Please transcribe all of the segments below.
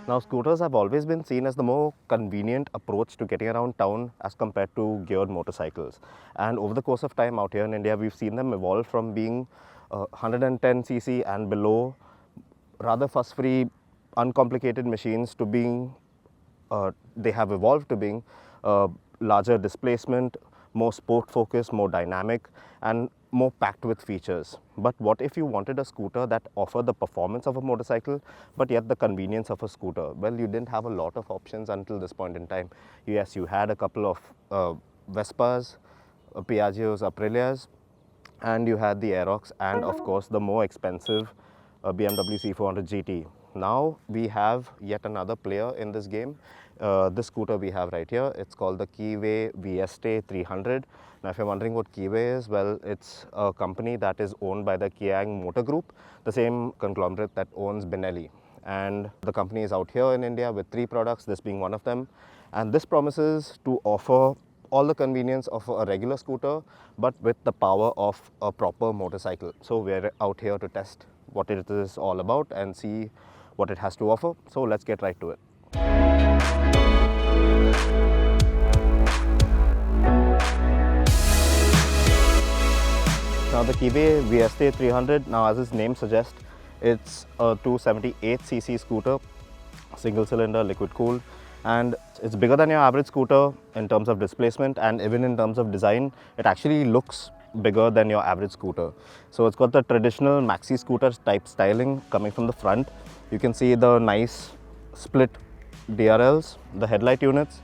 Now, scooters have always been seen as the more convenient approach to getting around town as compared to geared motorcycles. And over the course of time out here in India, we've seen them evolve from being 110cc and below, rather fuss-free, uncomplicated machines to being, they have evolved to being larger displacement, more sport focused, more dynamic, and more packed with features. But what if you wanted a scooter that offered the performance of a motorcycle but yet the convenience of a scooter? Well, you didn't have a lot of options until this point in time. Yes, you had a couple of Vespas, Piaggios, Aprilias, and you had the Aerox, and of course the more expensive BMW C400GT. Now we have yet another player in this game. This scooter we have right here, it's called the Keeway Vieste 300. Now if you're wondering what Keeway is, well, it's a company that is owned by the Kiang Motor Group, the same conglomerate that owns Benelli. And the company is out here in India with 3 products, this being one of them. And this promises to offer all the convenience of a regular scooter, but with the power of a proper motorcycle. So we're out here to test what it is all about and see what it has to offer. So let's get right to it. Now the Keeway Vieste 300, now as its name suggests, it's a 278cc scooter, single cylinder, liquid cooled, and it's bigger than your average scooter in terms of displacement, and even in terms of design, it actually looks bigger than your average scooter. So it's got the traditional maxi scooter type styling coming from the front. You can see the nice split DRLs, the headlight units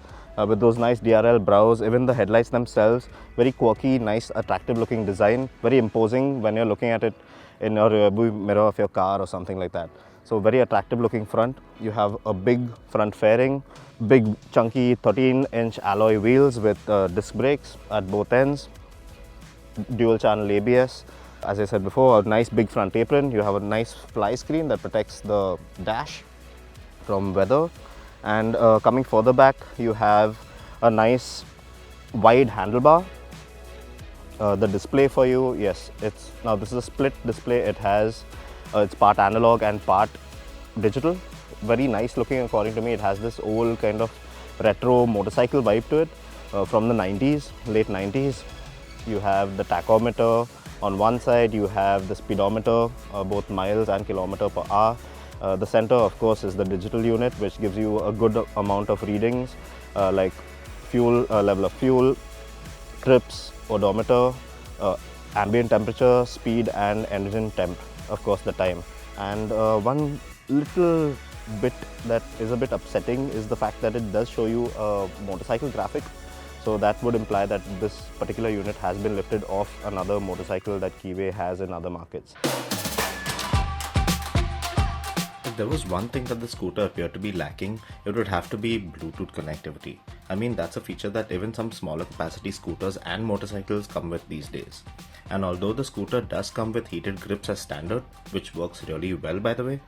with those nice DRL brows, even the headlights themselves, very quirky, nice, attractive looking design, very imposing when you're looking at it in your rearview mirror of your car or something like that. So very attractive looking front. You have a big front fairing, big chunky 13-inch alloy wheels with disc brakes at both ends, dual channel ABS. As I said before, a nice big front apron. You have a nice fly screen that protects the dash from weather. And coming further back, you have a nice wide handlebar. The display for you, yes, now this is a split display. It has it's part analog and part digital. Very nice looking according to me. It has this old kind of retro motorcycle vibe to it from the 90s, late 90s. You have the tachometer on one side, you have the speedometer, both miles and kilometer per hour. The center, of course, is the digital unit, which gives you a good amount of readings like fuel, level of fuel, trips, odometer, ambient temperature, speed, and engine temp, of course the time. And one little bit that is a bit upsetting is the fact that it does show you a motorcycle graphic. So that would imply that this particular unit has been lifted off another motorcycle that Keeway has in other markets. If there was one thing that the scooter appeared to be lacking, it would have to be Bluetooth connectivity. I mean, that's a feature that even some smaller capacity scooters and motorcycles come with these days. And although the scooter does come with heated grips as standard, which works really well by the way,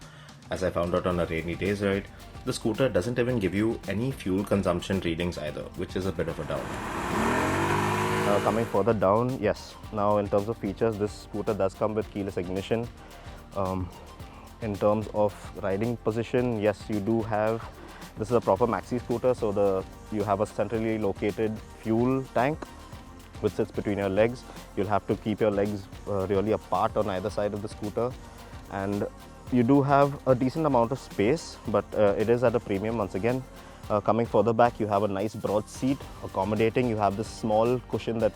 as I found out on a rainy day's ride, the scooter doesn't even give you any fuel consumption readings either, which is a bit of a doubt. Coming further down, yes, now in terms of features, this scooter does come with keyless ignition. In terms of riding position, yes, you do have, this is a proper maxi scooter, so you have a centrally located fuel tank which sits between your legs. You'll have to keep your legs really apart on either side of the scooter, and you do have a decent amount of space, but it is at a premium once again. Coming further back, you have a nice broad seat, accommodating. You have this small cushion that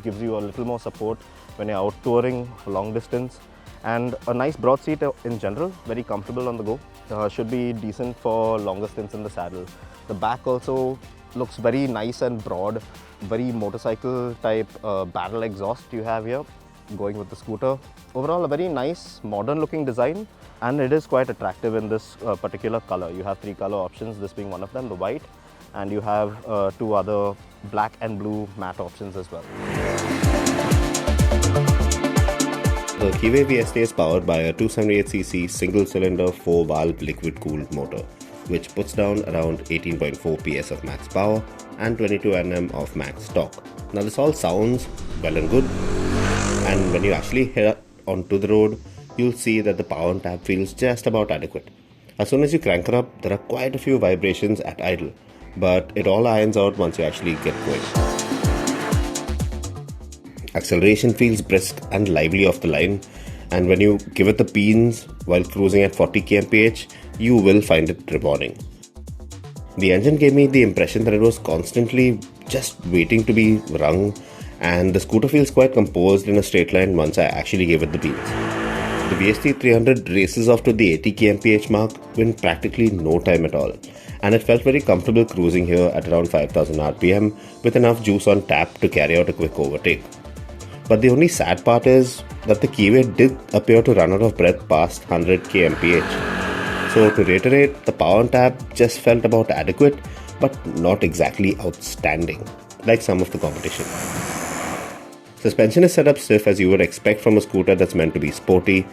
gives you a little more support when you're out touring long distance. And a nice broad seat in general, very comfortable on the go. Should be decent for longer stints in the saddle. The back also looks very nice and broad, very motorcycle type barrel exhaust you have here going with the scooter. Overall, a very nice modern looking design, and it is quite attractive in this particular color. You have 3 color options, this being one of them, the white, and you have 2 other black and blue matte options as well. The Keeway Vieste is powered by a 278cc single-cylinder 4-valve liquid-cooled motor, which puts down around 18.4 PS of max power and 22 Nm of max torque. Now this all sounds well and good, and when you actually head onto the road, you'll see that the power on tap feels just about adequate. As soon as you crank her up, there are quite a few vibrations at idle, but it all irons out once you actually get going. Acceleration feels brisk and lively off the line, and when you give it the beans while cruising at 40 kmph, you will find it rewarding. The engine gave me the impression that it was constantly just waiting to be rung, and the scooter feels quite composed in a straight line once I actually gave it the beans. The Vieste 300 races off to the 80 kmph mark in practically no time at all, and it felt very comfortable cruising here at around 5000 rpm with enough juice on tap to carry out a quick overtake. But the only sad part is that the Keeway did appear to run out of breath past 100 kmph. So to reiterate, the power on tap just felt about adequate, but not exactly outstanding, like some of the competition. Suspension is set up stiff as you would expect from a scooter that's meant to be sporty,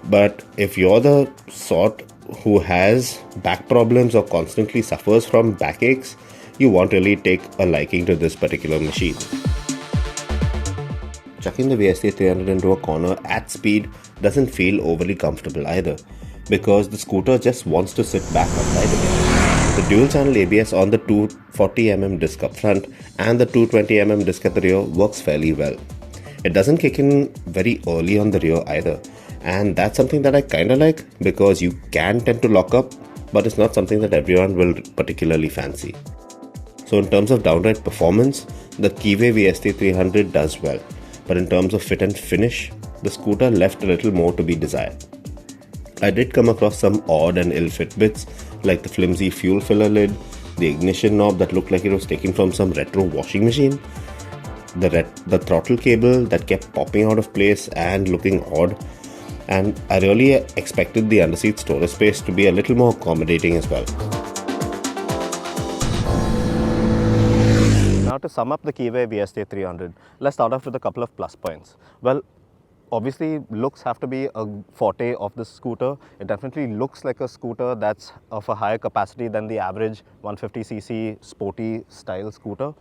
but if you're the sort who has back problems or constantly suffers from backaches, you won't really take a liking to this particular machine. Chucking the Vieste 300 into a corner at speed doesn't feel overly comfortable either, because the scooter just wants to sit back upright again. The dual channel ABS on the 240mm disc up front and the 220mm disc at the rear works fairly well. It doesn't kick in very early on the rear either, and that's something that I kinda like because you can tend to lock up, but it's not something that everyone will particularly fancy. So in terms of downright performance, the Keeway Vieste 300 does well, but in terms of fit and finish, the scooter left a little more to be desired. I did come across some odd and ill-fit bits like the flimsy fuel filler lid, the ignition knob that looked like it was taken from some retro washing machine, the throttle cable that kept popping out of place and looking odd, and I really expected the underseat storage space to be a little more accommodating as well. Now to sum up the Keeway Vieste 300, let's start off with a couple of plus points. Well, obviously looks have to be a forte of this scooter. It definitely looks like a scooter that's of a higher capacity than the average 150cc sporty style scooter.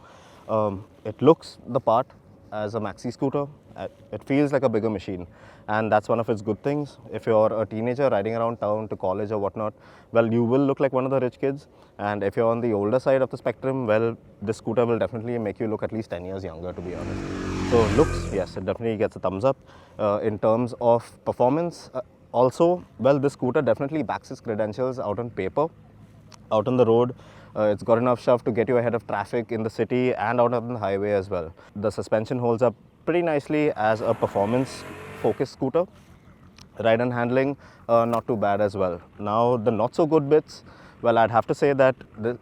It looks the part as a maxi scooter. It feels like a bigger machine, and that's one of its good things. If you're a teenager riding around town to college or whatnot, well, you will look like one of the rich kids. And if you're on the older side of the spectrum, well, this scooter will definitely make you look at least 10 years younger, to be honest. So looks, yes, it definitely gets a thumbs up. In terms of performance, also, well, this scooter definitely backs its credentials out on paper. Out on the road, it's got enough shove to get you ahead of traffic in the city and out on the highway as well. The suspension holds up pretty nicely as a performance-focused scooter. Ride and handling, not too bad as well. Now, the not so good bits, well, I'd have to say that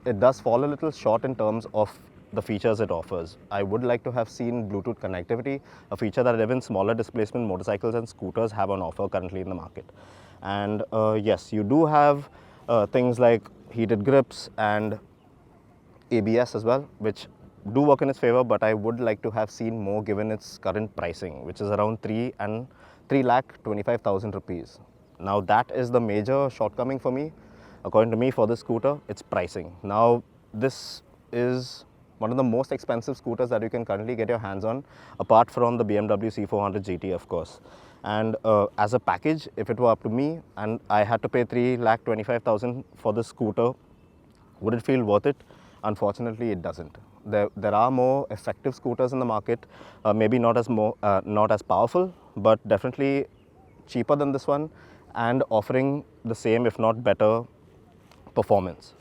it does fall a little short in terms of the features it offers. I would like to have seen Bluetooth connectivity, a feature that even smaller displacement motorcycles and scooters have on offer currently in the market. And yes, you do have things like heated grips and ABS as well, which do work in its favor, but I would like to have seen more given its current pricing, which is around 3,25,000 rupees. Now that is the major shortcoming for me, according to me, for this scooter, it's pricing. Now this is one of the most expensive scooters that you can currently get your hands on, apart from the BMW C400GT, of course. And as a package, if it were up to me and I had to pay 3,25,000 for this scooter, would it feel worth it? Unfortunately, it doesn't. There are more effective scooters in the market, maybe not as powerful, but definitely cheaper than this one and offering the same, if not better, performance.